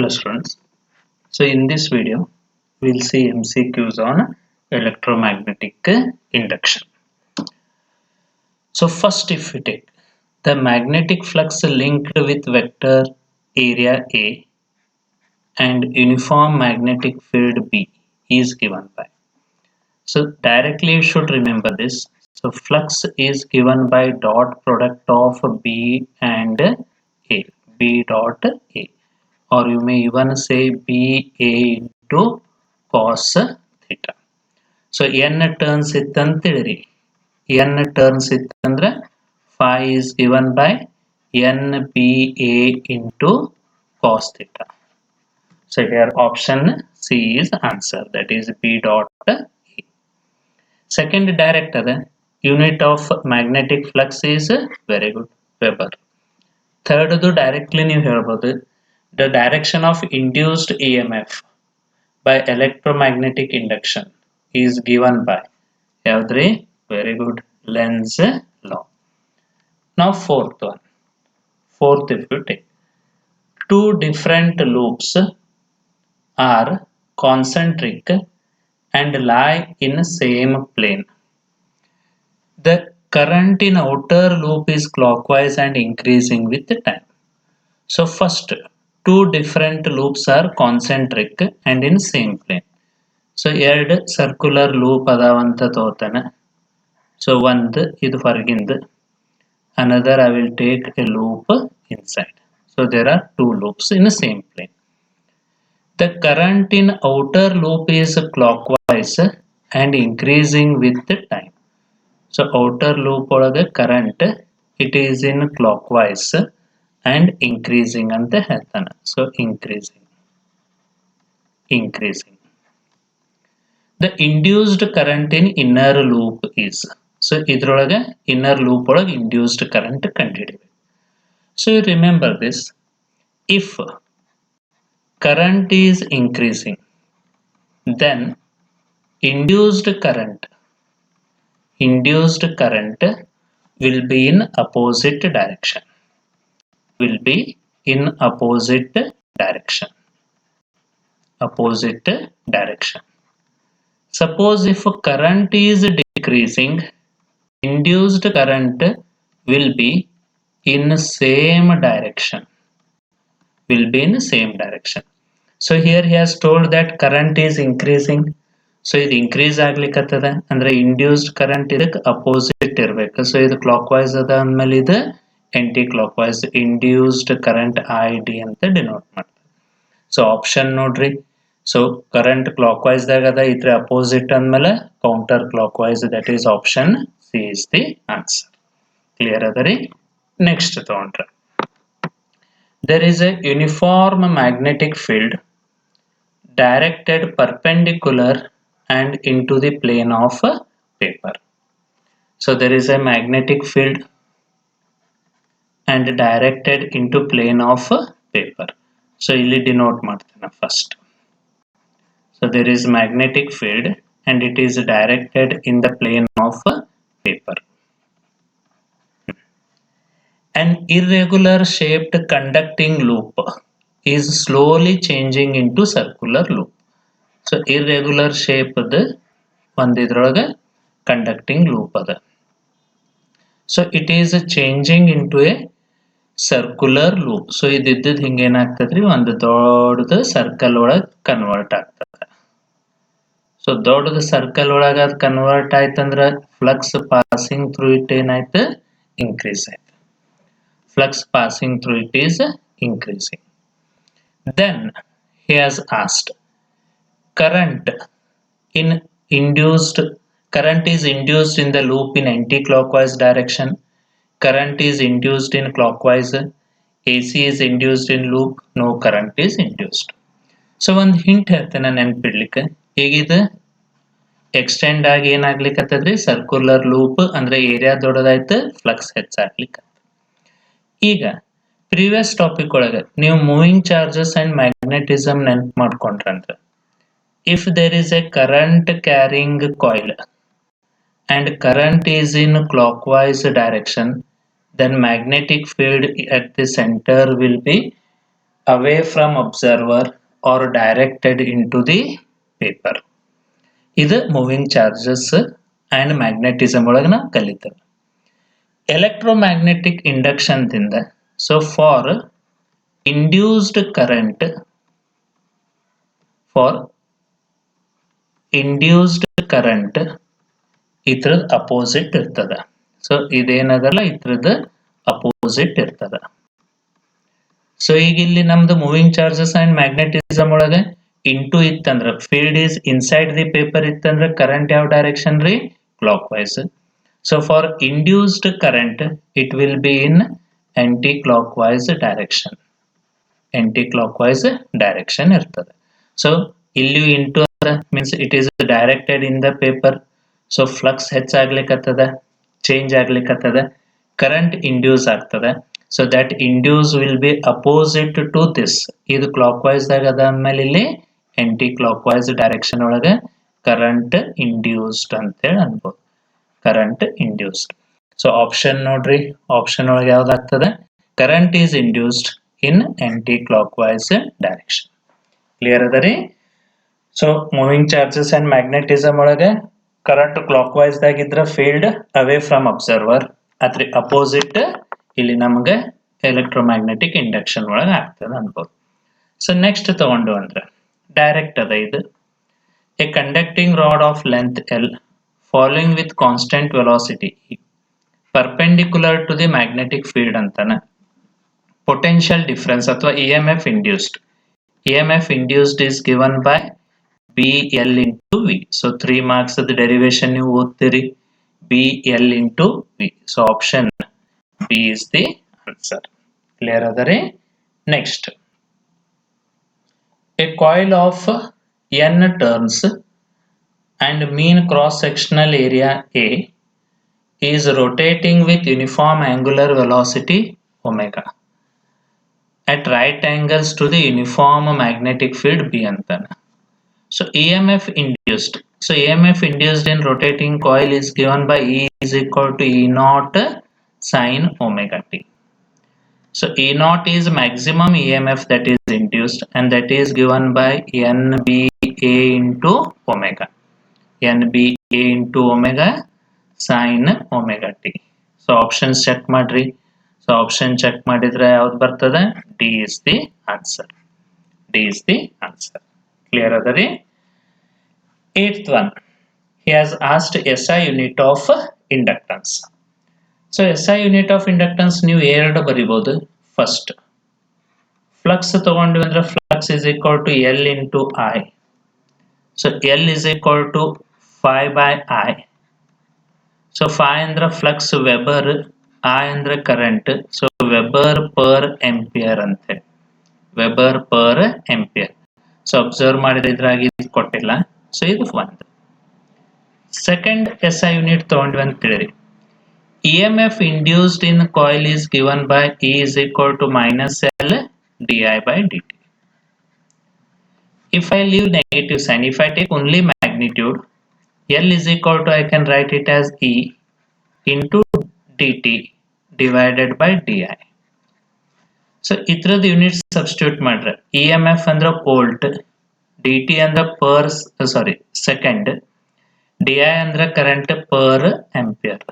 Hello students. So in this video we'll see MCQs on electromagnetic induction. So first, if we take the magnetic flux linked with vector area A and uniform magnetic field B is given by. So directly you should remember this. So flux is given by dot product of B and A, B dot A, or you may even say BA into cos theta. So n turns ಇತ್ತಂತೇಳಿರಿ, n turns ಇತ್ತಂದ್ರೆ phi is given by nBA into cos theta. So here option C is answer, that is B dot A. Second direct unit of magnetic flux is very good, Weber. Third directly ನೀವು ಹೇಳ್ಬೋದು, the direction of induced EMF by electromagnetic induction is given by ಯಾವ್ದ್ರಿ, very good, Lenz law. Now fourth if you take two different loops are concentric and lie in same plane. The current in outer loop is clockwise and increasing with time. So first, two different loops are concentric and in same plane. So ಎರಡು circular loop ಅದಾವಂತ ತಗೋತಾನೆ. So ಒಂದು ಇದು ಹೊರಗಿಂದ, another I will take a loop inside. So there are two loops in the same plane. The current in outer loop is clockwise and increasing with the time. So outer loop ಒಳಗೆ current it is in clockwise and increasing ಅಂತ ಹೇಳ್ತಾನೆ. So increasing. The induced current in inner loop is, so ಇದ್ರೊಳಗೆ inner loop ಒಳಗೆ induced current ಕಂಡುಹಿಡಿಬೇಕು. So you remember this, if current is increasing, then induced current will be in opposite direction. Suppose if current is decreasing, induced current will be in same direction. So here he has told that current is increasing. So ಇದು increase ಆಗ್ಲಿಕ್ಕತ್ತದ ಅಂದ್ರೆ induced current ಇದಕ್ಕೆ opposite ಇರಬೇಕು. So ಇದು clockwise ಅದ ಅಂದ್ಮೇಲೆ ಇದು anti clockwise, induced current ID ಅಂತ denote ಮಾಡ್ತಾರೆ. ಸೊ ಆಪ್ಷನ್ ನೋಡ್ರಿ, ಸೊ ಕರೆಂಟ್ ಕ್ಲಾಕ್ವೈಸ್ ದಾಗ ಅದ, ಇದ್ರ ಅಪೋಸಿಟ್ ಅಂದ್ಮೇಲೆ counter clockwise, that is option C is the answer. Clear ಅದರಿ? ನೆಕ್ಸ್ಟ್ ತಗೊಂಡ್ರೆ, there is a uniform magnetic field directed perpendicular and into the plane of paper. So there is a magnetic field and directed into plane of paper. So ಇಲ್ಲಿ denote ಮಾಡ್ತೇನೆ first. So there is magnetic field and it is directed in the plane of paper. An irregular shaped conducting loop is slowly changing into circular loop. So irregular shape ಒಂದಿದ್ರೊಳಗೆ conducting loop ಅದ. So it is changing into a circular loop. So ಇದಿದ್ದದ್ದು ಹಿಂಗೇನಾಗ್ತದ್ರಿ, ಒಂದು ದೊಡ್ಡದು circle ಒಳಗೆ convert ಆಗ್ತದೆ. So ದೊಡ್ಡದು circle ಒಳಗೆ ಅದು ಕನ್ವರ್ಟ್ ಆಯ್ತಂದ್ರೆ ಫ್ಲಕ್ಸ್ ಪಾಸಿಂಗ್ ಥ್ರೂ ಇಟ್ ಏನಾಯ್ತು, ಇನ್ಕ್ರೀಸ್ ಆಯ್ತು. Flux passing through it is increasing. Then he has asked, current is induced in the loop in anti-clockwise direction. Current is induced in clockwise. AC is induced in loop. No current is induced. So ಒಂದು hint ಹೇಳ್ತೇನೆ ನೆನ್ಪಿಡ್ಲಿಕ್ಕೆ. ಈಗಿದು extend ಆಗಿ ಏನಾಗ್ಲಿಕ್ಕತ್ತದ್ರಿ, circular loop ಅಂದ್ರೆ area ದೊಡ್ಡದಾಯ್ತು, flux ಹೆಚ್ಚಾಗ್ಲಿಕ್ಕೆ. ಈಗ previous topic ಒಳಗೆ ನೀವು moving charges and magnetism ನೆನ್ಪು ಮಾಡ್ಕೊಂಡ್ರಂದ್ರೆ, if there is a current carrying coil and current is in clockwise direction, then magnetic field at the center will be away from observer or directed into the paper. ಇದು moving charges and magnetism ಒಳಗೆ ನಾವು ಕಲಿತೇವೆ. Electromagnetic induction ದಿಂದ so for induced current ಇದ್ರದ್ದು opposite ಇರ್ತದ. So ಇದೇನದಲ್ಲ ಇದ್ರದ್ದು opposite ಇರ್ತದ. ಸೊ ಈಗ ಇಲ್ಲಿ ನಮ್ದು ಮೂವಿಂಗ್ ಚಾರ್ಜಸ್ ಅಂಡ್ ಮ್ಯಾಗ್ನೆಟಿಸಮ್ ಒಳಗೆ ಇಂಟು ಇತ್ತಂದ್ರ field is inside the paper ಇತ್ತಂದ್ರ ಕರೆಂಟ್ ಯಾವ ಡೈರೆಕ್ಷನ್ ರೀ? Clockwise. So for induced current it will be in anticlockwise direction. Anticlockwise direction ಇರ್ತದೆ. So ಇಲ್ಲಿ into means it is directed in the paper. So flux ಹೆಚ್ಚಾಗ್ಲಿಕ್ಕತ್ತದ, change ಆಗ್ಲಿಕ್ಕತ್ತದ, current induce ಆಗ್ತದೆ. So that induce will be opposite to this. ಇದು clockwise ದಾಗ ಅದಾದ್ಮೇಲೆ ಇಲ್ಲಿ anticlockwise direction ಒಳಗೆ ಕರೆಂಟ್ ಇಂಡ್ಯೂಸ್ಡ್ ಅಂತೇಳಿ ಅನ್ಬೋದು. Current induced. ಸೊ ಆಪ್ಷನ್ ನೋಡ್ರಿ, ಆಪ್ಷನ್ ಒಳಗೆ ಯಾವ್ದಾಗ್ತದೆ? Current is induced in anticlockwise direction. Clear ಅದ ರೀ? So moving charges and magnetism ಒಳಗೆ ಕರೆಂಟ್ ಕ್ಲಾಕ್ ವೈಸ್ ದಾಗಿದ್ರ ಫೀಲ್ಡ್ ಅವೇ ಫ್ರಮ್ ಅಬ್ಸರ್ವರ್, ಅದ್ರ ಅಪೋಸಿಟ್ ಇಲ್ಲಿ ನಮ್ಗೆ ಎಲೆಕ್ಟ್ರೋಮ್ಯಾಗ್ನೆಟಿಕ್ ಇಂಡಕ್ಷನ್ ಒಳಗೆ ಆಗ್ತದೆ ಅನ್ಬೋದು. ಸೊ ನೆಕ್ಸ್ಟ್ ತಗೊಂಡು ಅಂದ್ರೆ ಡೈರೆಕ್ಟ್ ಅದ ಇದು. A conducting rod of length L following with constant velocity perpendicular to the magnetic field ಅಂತಾನೆ. ಪೊಟೆನ್ಷಿಯಲ್ ಡಿಫರೆನ್ಸ್ ಅಥವಾ EMF induced. EMF induced is given by BL into V. So 3 marks the derivation ನೀವು ಓದ್ತೀರಿ. BL into V. So option B is the answer. Clear adare? Next. A coil of N turns and mean cross-sectional area A is rotating with uniform angular velocity omega at right angles to the uniform magnetic field B antana. So EMF induced. So EMF induced in rotating coil is given by E is equal to E naught sin omega t. So E naught is maximum EMF that is induced and that is given by NBA into omega. NBA into omega sin omega t. So options check madri. So option check madidre ಯಾವ್ದು ಬರ್ತದೆ? D is the answer. D is the answer. Clear adari? 8th one. He has asked SI unit of inductance. So SI unit of inductance ನೀವು ಎರಡು ಬರಿಬಹುದು. First flux ತಗೊಂಡ್ವಿ ಅಂದ್ರೆ flux is equal to L into I. So L is equal to phi by I. So phi ಅಂದ್ರೆ flux weber, I ಅಂದ್ರೆ current. So weber per ampere ಅಂತೆ. Weber per ampere. So observe ಮಾಡಿದ್ರೆ ಇದ್ರಾಗಿ ಕೊಟ್ಟಿಲ್ಲ. So ಇದು ಒಂದು. Second SI unit ತಗೊಂಡ್ವಿ ಅಂತ ತಿಳಿರಿ. EMF induced in coil is given by E is equal to minus L di by dt. If I leave negative sign, if I take only magnitude, L is equal to, I can write it as E into dt divided by di. So ಇದ್ರದ್ದು unit substitute ಮಾಡ್ರೆ EMF ಅಂದ್ರೆ volt, dt ಅಂದ್ರೆ second, di ಅಂದ್ರೆ current per ampere.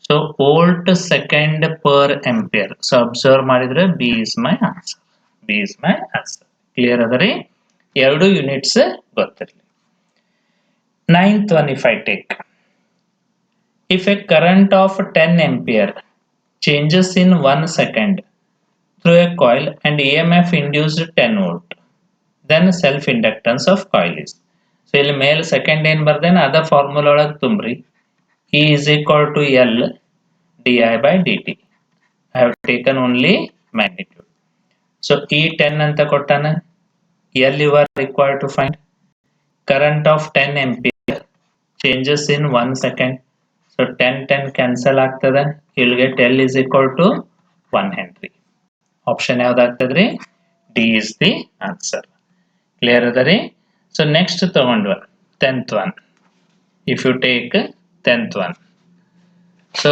So volt second per ampere. So observe ಮಾಡಿದ್ರೆ B is my answer. B is my answer. Clear ಅದರಿ? ಎರಡು units ಗೊತ್ತಿರಲಿ. 9th one, if I take, if a current of 10 ampere changes in 1 second through a coil and EMF induced 10 volt, then self inductance of coil is. So ಇಲ್ಲಿ ಮೇಲೆ second ಏನ್ ಬರ್ದೇನೆ ಅದ formula ಒಳಗೆ ತುಂಬ್ರಿ. E is equal to L di by dt. I have taken only magnitude. So E 10 ಅಂತ ಕೊಟ್ಟಾನ. L you are required to find. Current of 10 ampere changes in 1 second. So 10 cancel ಆಗ್ತದೆ. You'll get L is equal to 1 Henry. Option ಯಾವ್ದಾಗ್ತದ್ರಿ? D is the answer. Clear ಅದರಿ? So next ತಗೊಂಡ್ವ 10th one. If you take 10th one. So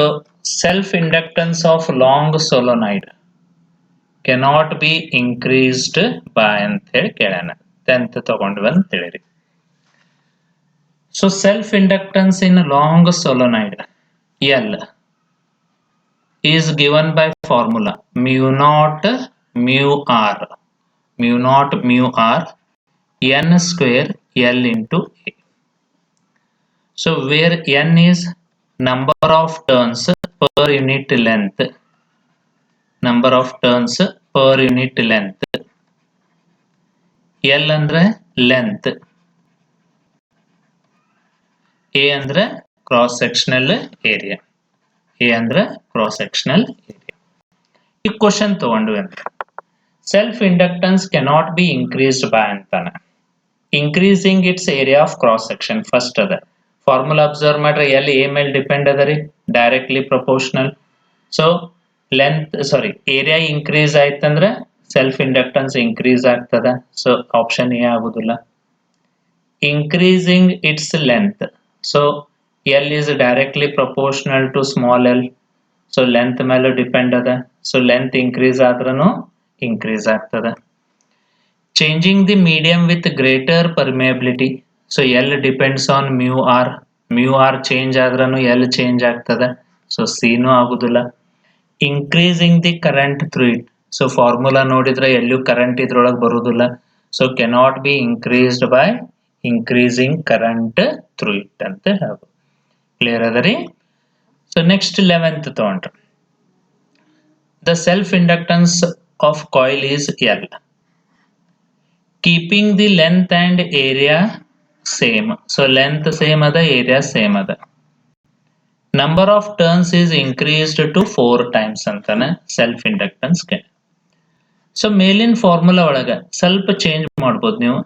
self inductance of long solenoid. cannot be increased by ಅಂತ ಹೇಳಿ ಕೇಳೋಣ. 10th ತಗೊಂಡ್ವಿ ಅಂತ ಹೇಳಿರಿ. So self inductance in a long solenoid L is given by formula mu naught mu r n square L into A. So where n is number of turns per unit length, L ಅಂದ್ರೆ length, A ಅಂದ್ರೆ cross sectional area. ಈ question ತಗೊಂಡ್ವಿ ಅಂತ self inductance cannot be increased by ಅಂತಾನೆ increasing its area of cross section first ಅದ formula observe ಮಾಡ್ರೆ L A ಮೇಲೆ depend ಅದ ರೀ directly proportional. So area increase ಆಯ್ತಂದ್ರೆ ಸೆಲ್ಫ್ ಇಂಡಕ್ಟನ್ಸ್ ಇನ್ಕ್ರೀಸ್ ಆಗ್ತದ. ಸೊ ಆಪ್ಷನ್ ಎ ಆಗುದಿಲ್ಲ. increasing its length, so L is directly proportional to small l, so length ಮೇಲೆ depend ಅದ. ಸೊ ಲೆಂತ್ ಇನ್ಕ್ರೀಸ್ ಆದ್ರೂ increase ಆಗ್ತದ. changing the medium with greater permeability, so L depends on mu r change ಆದ್ರೂ L change ಆಗ್ತದ. So C ನೂ ಆಗುದಿಲ್ಲ. increasing the current through it, so formula ನೋಡಿದ್ರೆ ಎಲ್ಲೂ ಕರೆಂಟ್ ಇದ್ರೊಳಗೆ ಬರುದಿಲ್ಲ. So cannot be increased by increasing current through it ಅಂತ ಹೇಳ್ಬೋದು. ಕ್ಲಿಯರ್ ಅದ ರೀ. ಸೊ ನೆಕ್ಸ್ಟ್ 11th ತಗೊಂಡ್ರೆ the self inductance of coil is L, keeping the length and area same. So length same ada, area same ada. Number of turns is increased to 4 times ಅಂತನ self inductance ಗೆ. So ಮೇಲಿನ formula ಒಳಗ ಸ್ವಲ್ಪ change ಮಾಡ್ಬೋದು ನೀವು.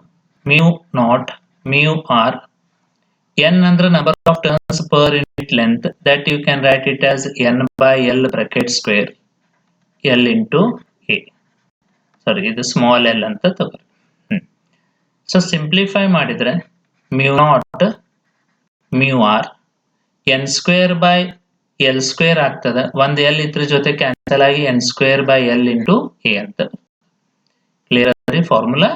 mu naught mu r, n ಅಂದ್ರೆ number of turns per unit length, that you can write it as n by l bracket square L into A. ಸಾರಿ ಇದು small L ಅಂತ ತಗೋರಿ. ಸೊ ಸಿಂಪ್ಲಿಫೈ ಮಾಡಿದ್ರೆ mu naught mu r n square by L square ಆಗ್ತದ. ಒಂದು L ಇದ್ರ ಜೊತೆ cancel ಆಗಿ n square by L into A ಅಂತ. ಕ್ಲಿಯರ್ ಅದ್ರಿ formula.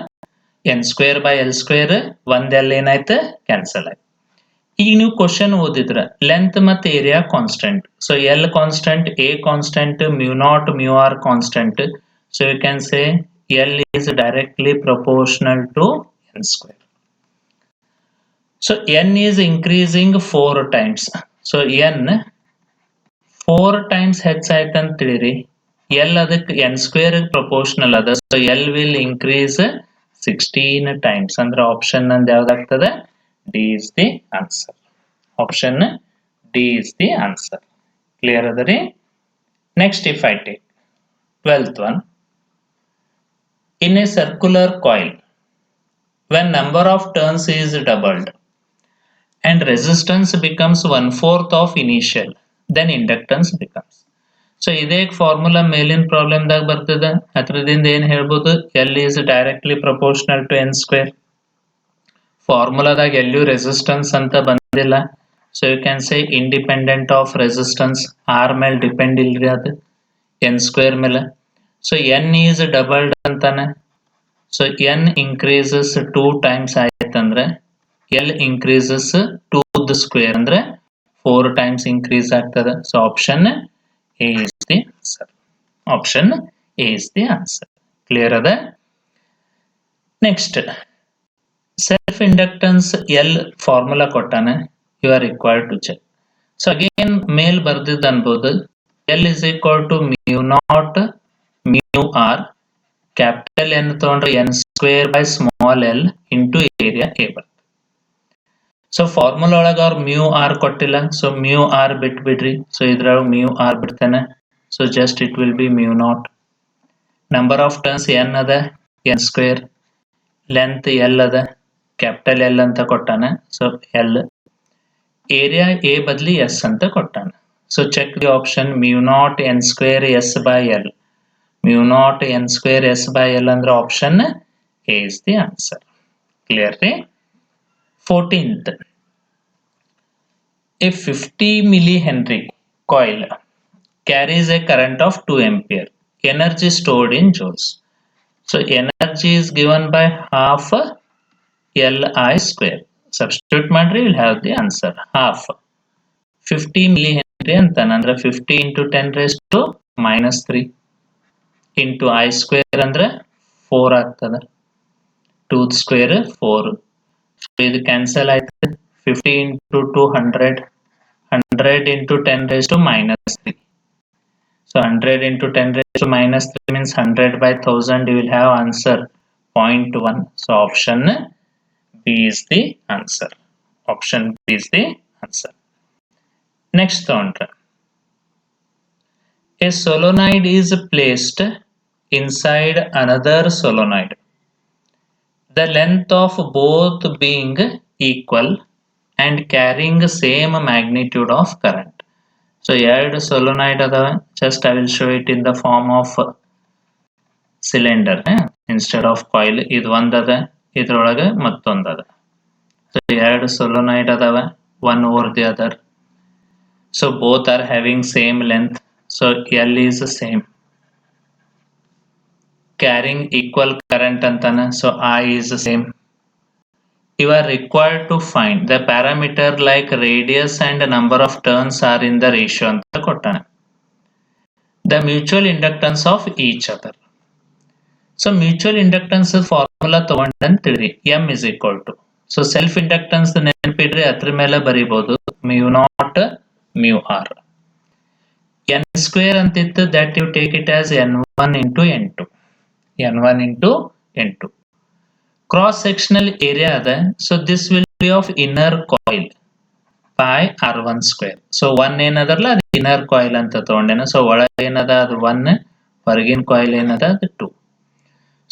n square by L square ಒಂದು L ಏನಾಯ್ತು ಕ್ಯಾನ್ಸಲ್ ಆಯ್ತು. ಈಗ ನೀವು ಕ್ವಶನ್ ಓದಿದ್ರ ಲೆಂತ್ ಮತ್ತು area constant. So L constant, A constant, mu naught mu r constant. So you can say L is directly proportional to n square. So n is increasing 4 times. So n 4 times ಹೆಚ್ಚಾಯ್ತು ಅಂತ ತಿಳಿರಿ. L ಅದಕ್ಕೆ n square proportional ಅದ. So L will increase 16 times. ಅಂದ್ರೆ option ನಂದು ಯಾವ್ದಾಗ್ತದೆ? D is the answer. Option D is the answer. Clear ಅದ ರೀ. Next if I take 12th one. In a circular coil, when number of turns is doubled and resistance becomes 1/4 of initial, then inductance becomes. So ಇದೇ formula ಮೇಲಿನ ಪ್ರಾಬ್ಲಮ್ದಾಗ ಬರ್ತದ. ಅದರಿಂದ ಏನ್ ಹೇಳ್ಬೋದು? L is directly proportional to n square. ಫಾರ್ಮುಲಾದಾಗ ಎಲ್ಲೂ resistance ಅಂತ ಬಂದಿಲ್ಲ. So you can say independent of resistance. R ಮೇಲೆ ಡಿಪೆಂಡ್ ಇಲ್ರಿ, ಅದು n ಸ್ಕ್ವೇರ್ ಮೇಲೆ. ಸೊ n ಈಸ್ ಡಬಲ್ಡ್ ಅಂತಾನೆ. ಸೊ n increases 2 times ಆಯ್ತಂದ್ರೆ L increases 2 the square ಅಂದ್ರೆ 4 times increase ಆಗ್ತದೆ. So option A is the answer. Option A is the answer. Clear ಅದ? Next self inductance L formula ಕೊಟ್ಟಾನೆ. You are required to check. So again ಮೇಲ್ ಬರ್ದಿದ್ದು ಅನ್ಬೋದು L is equal to mu naught mu r, capital N ತಗೊಂಡ್ರೆ n square by small l into area A ಬರ್ತದೆ. So formula ಒಳಗೆ ಅವ್ರು mu r ಕೊಟ್ಟಿಲ್ಲ. So mu r ಬಿಟ್ಬಿಡ್ರಿ. So ಇದ್ರೊಳಗೆ mu r ಬಿಡ್ತೇನೆ. So just it will be mu naught. Number of turns n ಅದ n square, length L ಅದ capital L ಅಂತ ಕೊಟ್ಟಾನೆ. ಸೊ L, ಏರಿಯಾ A ಬದಲಿ S ಅಂತ ಕೊಟ್ಟಾನೆ. So check the option mu naught n square S by L. mu naught n square S by L ಅಂದ್ರೆ option A is the answer. Clear ರೀ? 14th. A 50 millihenry coil carries a current of 2 ampere energy stored in joules. So energy is given by half Li square. Substitute ಮಾಡ್ರಿ, you will have the answer. Half 50 millihenry ಅಂತಾನೆ, ಅಂದ್ರೆ 50 into 10 raised to minus 3 into I square ಅಂದ್ರೆ 4 ಆಗ್ತದೆ. 2 square 4. So ಇದು cancel ಆಯ್ತು. 50 into 2 100. 100 into 10 raised to minus 3. So 100 into 10 raised to minus 3 means 100 by 1000. You will have answer 0.1. So option B is the answer. Option B is the answer. Next one. A solenoid is placed inside another solenoid. The length of both being equal and carrying same magnitude of current. So ಎರಡು solenoid adava. Just I will show it in the form of cylinder instead of coil. ಇದು ಒಂದದ, ಇದ್ರೊಳಗೆ ಮತ್ತೊಂದದ. So ಎರಡು solenoid adava, one over the other. So both are having same length. So L is the same. Carrying equal current antana. So I is the same. You are required to find the parameter like radius and number of turns are in the ratio anta kottane. The mutual inductance of each other. So mutual inductance formula ತಗೊಂಡಂತಿದ್ರಿ, M is equal to. So self inductance ನೆನಪಿಡ್ರಿ, ಅದ್ರ ಮೇಲೆ ಬರಿಬಹುದು mu naught mu r. N square ಅಂತಿತ್ತು, that you take it as N1 into N2. N1 into N2. Cross sectional area ada, so this will be of inner coil by R1 square. So 1 ಏನದಲ್ಲ ಅದು inner coil ಅಂತ ತಗೊಂಡೇನ. So ಒಳಗೆ ಏನದ ಅದು 1, ಹೊರಗಿನ coil ಏನದ ಅದು 2.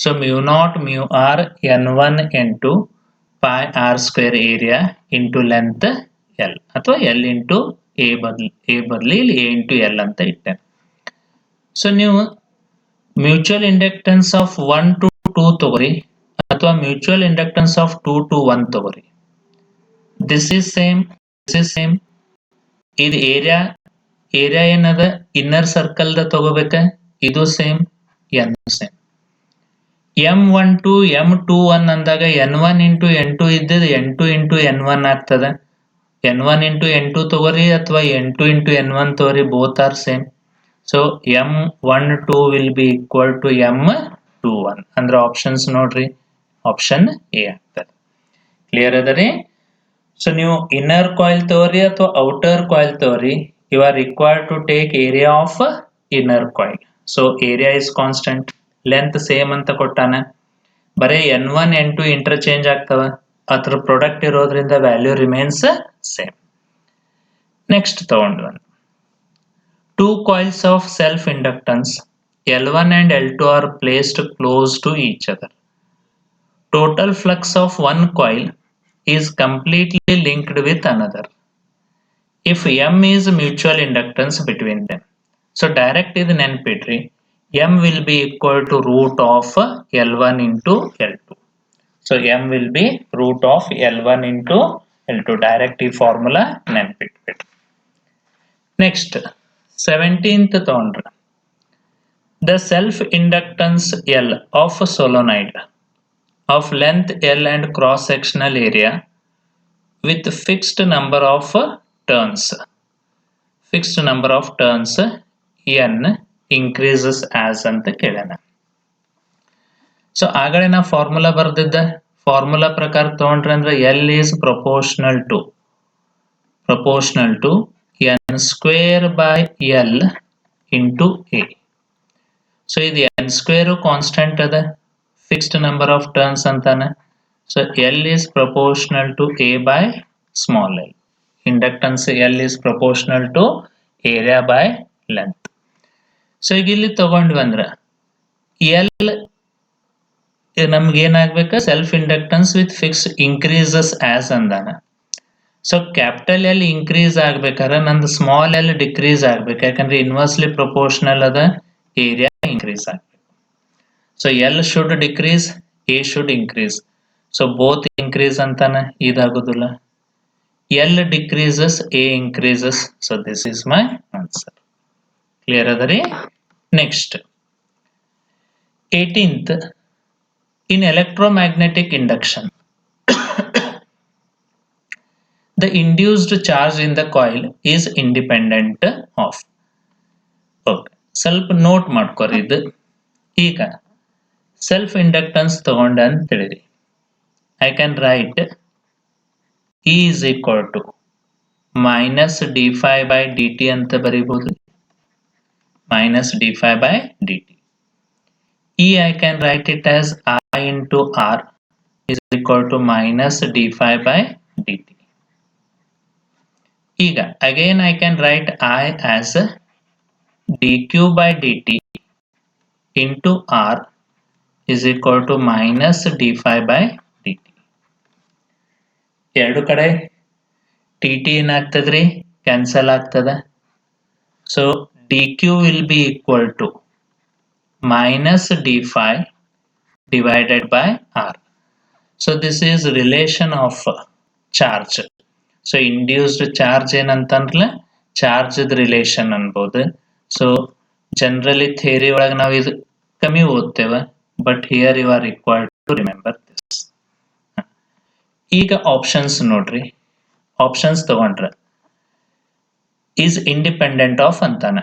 So mu naught mu r N1 N2 pi r square area into length L, ಅಥವಾ L into A ಬದಲಿ ಇಲ್ಲಿ A into L ಅಂತ ಇಟ್ಟೆ. ಸೊ ನೀವು ಮ್ಯೂಚುವಲ್ ಇಂಡಕ್ಟೆನ್ಸ್ ಆಫ್ 1 to 2 ತಗೋರಿ, ಅಥವಾ ಮ್ಯೂಚುವಲ್ ಇಂಡಕ್ಟೆನ್ಸ್ ಆಫ್ 2 to 1 ತಗೋರಿ. This is same, this is same. ಇದು ಏರಿಯಾ ಏನದ ಇನ್ನರ್ ಸರ್ಕಲ್ ದ ತಗೋಬೇಕ, ಇದು same, N same. M12 M21 ಅಂದಾಗ N1 into N2 ಇದ್ದದ್ದು N2 into N1 ಆಗ್ತದೆ. N1 into N2 ತಗೋರಿ ಅಥವಾ N2 into N1 ತಗೋರಿ, both are same. So M12 will be equal to M21. ಅಂದ್ರೆ ಆಪ್ಷನ್ಸ್ ನೋಡ್ರಿ, ಆಪ್ಷನ್ ಎ ಆಗ್ತದೆ. ಕ್ಲಿಯರ್ ಅದರಿ? ಸೊ ನೀವು ಇನ್ನರ್ ಕಾಯಿಲ್ ತಗೋರಿ ಅಥವಾ ಔಟರ್ ಕಾಯಿಲ್ ತಗೋರಿ, you are required to take area of inner coil. So area is constant, length same ಅಂತ ಕೊಟ್ಟಾನ. ಬರೀ N1 N2 ಇಂಟರ್ಚೇಂಜ್ ಆಗ್ತವ, ಅದ್ರ ಪ್ರಾಡಕ್ಟ್ ಇರೋದ್ರಿಂದ ವ್ಯಾಲ್ಯೂ ರಿಮೇನ್ಸ್ ಸೇಮ್. ನೆಕ್ಸ್ಟ್ ತಗೊಂಡ್ವ, 2 coils of self inductance L1 and L2 are placed close to each other. Total flux of one coil is completely linked with another if M is mutual inductance between them. So direct ಇದು ನೆನಪಿಡ್ರಿ, M will be equal to root of L1 into L2. So M will be root of L1 into L2. Direct ಈ formula ನೆನಪಿಟ್ಬಿಡ್ರಿ. Next 17th ತಗೊಂಡ್ರೆ, the self inductance L of a solenoid of length L and cross sectional area with fixed number of turns. Fixed number of turns N increases as ಅಂತ ಕೇಳೋಣ. So ಆಗಲೇ ನಾ formula ಬರ್ದಿದ್ದ formula ಪ್ರಕಾರ ತಗೊಂಡ್ರೆ ಅಂದ್ರೆ L is proportional to N square by L into A. So ಇದು N square constant ಅದ, fixed number of turns ಅಂತಾನೆ. So L is proportional to A by small l. Inductance L is proportional to area by length. So ಈಗ ಇಲ್ಲಿ ತಗೊಂಡ್ವಿ ಅಂದ್ರೆ L ನಮ್ಗೆ ಏನಾಗ್ಬೇಕು, self inductance with fix increases as ಅಂದಾನ. So capital L increase ಆಗ್ಬೇಕಾದ್ರೆ ನಂದು ಸ್ಮಾಲ್ L ಡಿಕ್ರೀಸ್ ಆಗ್ಬೇಕು, ಯಾಕಂದ್ರೆ ಇನ್ವರ್ಸ್ಲಿ ಪ್ರಪೋರ್ಷನಲ್ ಅದ, ಏರಿಯಾ ಇನ್ಕ್ರೀಸ್ ಆಗ್ಬೇಕು. So L should decrease, A should increase. So both increase ಅಂತಾನೆ, ಇದಾಗುದಿಲ್ಲ. L decreases, A increases. So this is my answer. Clear ಅದರಿ? Next 18th, in electromagnetic induction, the induced charge in the coil is independent of. Okay. ಸ್ವಲ್ಪ note ಮಾಡ್ಕೊರಿ ಇದು. ಈಗ self inductance ತಗೊಂಡೆ ಅಂತ ತಿಳಿರಿ. I can write E is equal to minus d phi by dt ಅಂತ ಬರೀಬಹುದು. Minus d phi by dt. E I can write it as I into R is equal to minus d phi by dt. ಈಗ again I can write I as dq by dt into R is equal to minus d phi by dt. ಎರಡು ಕಡೆ dt ಏನಾಗ್ತದ್ರಿ cancel ಆಗ್ತದ. So dq will be equal to minus d phi divided by R. So this is relation of charge. So induced charge ಏನಂತಂದ್ರೆ charge relation ಅನ್ಬೋದು. So generally theory ಒಳಗೆ ನಾವು ಇದು ಕಮ್ಮಿ ಓದ್ತೇವೆ, but here you are required to remember this. ಈಗ options ನೋಡ್ರಿ. Options ತಗೊಂಡ್ರೆ is independent of ಅಂತಾನ.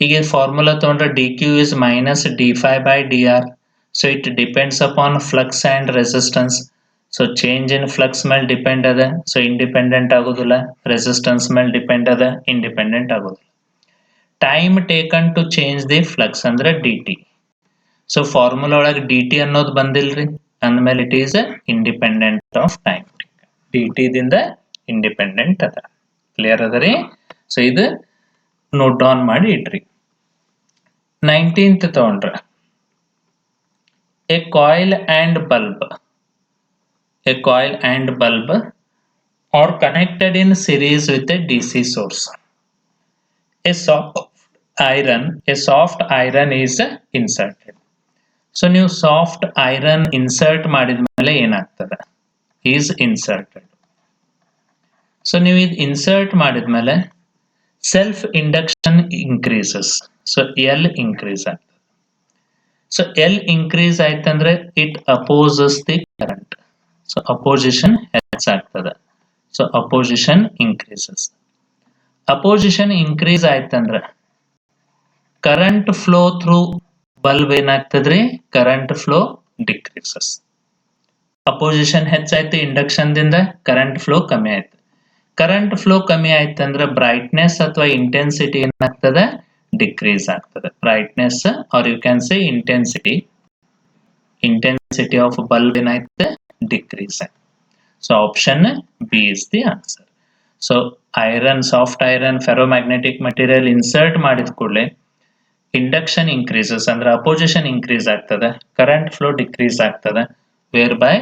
ಈಗ ಫಾರ್ಮುಲಾ ತಗೊಂಡ್ರೆ dq is minus d phi by dr. So it depends upon flux and resistance. So change in flux ಮೇಲೆ depend ಅದ. So independent ಆಗೋದಿಲ್ಲ. Resistance ಮೇಲೆ ಡಿಪೆಂಡ್ ಅದ, ಇಂಡಿಪೆಂಡೆಂಟ್ ಆಗೋದಿಲ್ಲ. Time taken to change the flux ಅಂದ್ರೆ dt. So formula ಒಳಗೆ dt ಅನ್ನೋದು ಬಂದಿಲ್ರಿ, ಅಂದ್ಮೇಲೆ it is independent of time. dt ದಿಂದ ಇಂಡಿಪೆಂಡೆಂಟ್ ಅದ. ಕ್ಲಿಯರ್ ಅದ ರೀ. ಸೊ ಇದು ನೋಟ್ ಡೌನ್ ಮಾಡಿ ಇಟ್ರಿ. 19th ತಗೊಂಡ್ರೆ a coil and bulb are connected in series with a DC source. A soft iron is inserted. So ನೀವು ಸಾಫ್ಟ್ ಐರನ್ ಇನ್ಸರ್ಟ್ ಮಾಡಿದ್ಮೇಲೆ ಏನಾಗ್ತದೆ, is inserted. ಸೊ ನೀವು ಇದು ಇನ್ಸರ್ಟ್ ಮಾಡಿದ್ಮೇಲೆ self induction increases. So L increase ಆಗ್ತದೆ. So L increase ಆಯ್ತಂದ್ರೆ it opposes the current. So opposition ಹೆಚ್ಚಾಗ್ತದೆ. So opposition increases. Opposition increase ಆಯ್ತಂದ್ರೆ current flow through bulb ಏನಾಗ್ತದ್ರಿ, current flow decreases. Opposition ಹೆಚ್ಚಾಯ್ತು induction ದಿಂದ, current flow ಕಮ್ಮಿ ಆಯ್ತು. Current flow ಕಮ್ಮಿ ಆಯ್ತಂದ್ರೆ ಬ್ರೈಟ್ನೆಸ್ ಅಥವಾ ಇಂಟೆನ್ಸಿಟಿ ಏನಾಗ್ತದೆ, ಡಿಕ್ರೀಸ್ ಆಗ್ತದೆ. Brightness or you can say intensity of bulb ಏನಾಯ್ತದೆ, ಡಿಕ್ರೀಸ್ ಆಯ್ತು. So option B is the answer. So iron, soft iron, ferromagnetic material insert ಮಾಡಿದ ಕೂಡಲೇ ಇಂಡಕ್ಷನ್ ಇನ್ಕ್ರೀಸಸ್ ಅಂದ್ರೆ ಅಪೋಸಿಷನ್ ಇನ್ಕ್ರೀಸ್ ಆಗ್ತದೆ, ಕರೆಂಟ್ ಫ್ಲೋ ಡಿಕ್ರೀಸ್ ಆಗ್ತದೆ, whereby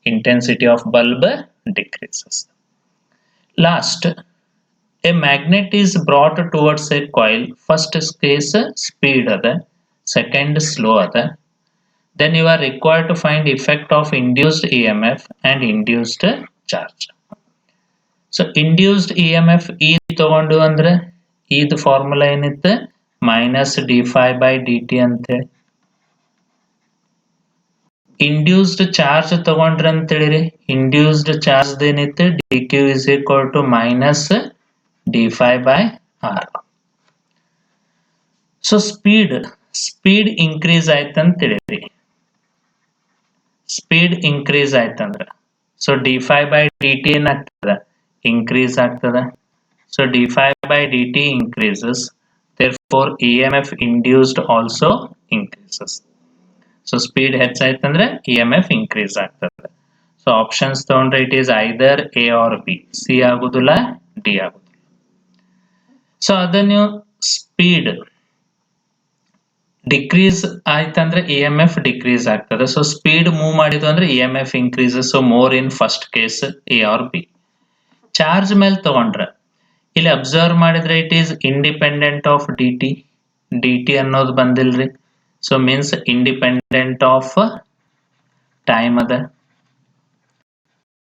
intensity of bulb decreases. Last, a magnet is brought towards a coil. First case speed ada, second slow ada. Then you are required to find effect of induced EMF and induced charge. So induced EMF E ತಗೊಂಡು ಅಂದ್ರೆ ಇದು formula ಏನಿತ್ತು, minus d phi by d t ಅಂತೇಳಿ. Induced charge ತಗೊಂಡ್ರೆ ಅಂತೇಳಿರಿ, induced charge ಏನಿತ್ತು d q is equal to minus d phi by r. So speed increase ಆಯ್ತಂತ ತಿಳಿರಿ. ಸ್ಪೀಡ್ ಇನ್ಕ್ರೀಸ್ ಆಯ್ತಂದ್ರ so d phi by dt ಏನಾಗ್ತದ, increase ಆಗ್ತದ. ಸೊ d phi by dt increases, therefore EMF induced also increases. So speed ಹೆಚ್ಚಾಯ್ತಂದ್ರೆ EMF increase ಆಗ್ತದೆ. So options ತಗೊಂಡ್ರೆ it is either A or B. C ಆಗುದಿಲ್ಲ, D ಆಗುದಿಲ್ಲ. So ಅದನ್ನು speed decrease ಆಯ್ತಂದ್ರೆ ಇ ಎಂ ಎಫ್ ಡಿಕ್ರೀಸ್ ಆಗ್ತದೆ. So speed move ಮಾಡಿದ್ವು ಅಂದ್ರೆ E M F increases. So more in first case A or B. Charge ಮೇಲೆ ತಗೊಂಡ್ರೆ ಇಲ್ಲಿ ಅಬ್ಸರ್ವ್ ಮಾಡಿದ್ರೆ it is independent of d t. D t ಅನ್ನೋದು ಬಂದಿಲ್ರಿ. So means independent of time ಅದ.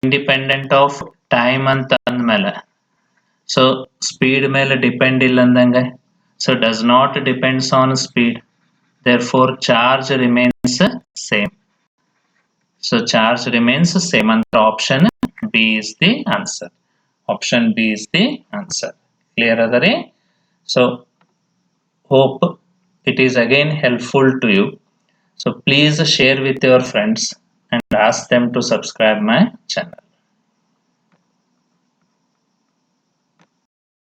ಇಂಡಿಪೆಂಡೆಂಟ್ ಆಫ್ ಟೈಮ್ ಅಂತ ಅಂದ್ಮೇಲೆ ಸೊ ಸ್ಪೀಡ್ ಮೇಲೆ ಡಿಪೆಂಡ್ ಇಲ್ಲ ಅಂದಂಗೆ. So does not depends on speed. therefore charge remains same. So charge remains same and option B is the answer. Option B is the answer. Clear adare? So hope it is again helpful to you. So please share with your friends and ask them to subscribe my channel.